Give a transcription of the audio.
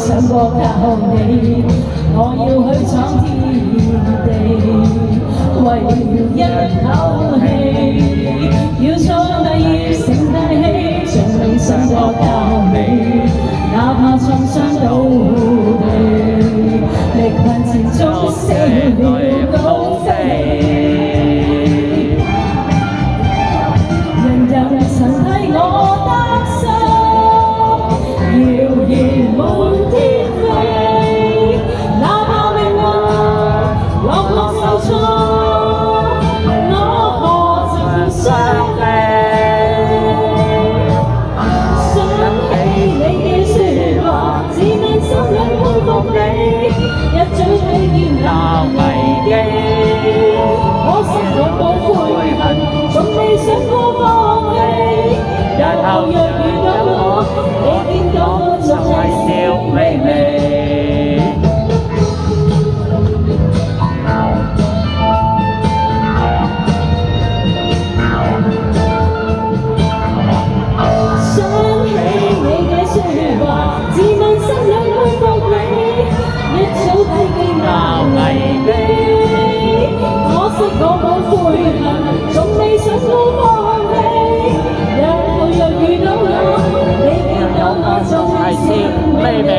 想過靠你，我要去闖天地，為了一口氣，要錯但要成大器，從未想過靠你，哪怕創傷倒地，力困前中寫了高飛。 曾替我擔心，謠言滿天飛，哪怕命運落落受挫，我何曾傷悲？想起你嘅説話，自問心裏佩服你，一早睇見那危機，可惜我冇悔恨，從未想過放棄。 日後若遇到我，你見到我仲係笑眯眯。想起你嘅説話，自問心裏佩服你，一早睇見那危機，可惜我冇悔恨，從未想過放棄。 若遇到我，你見到我仲係笑眯眯。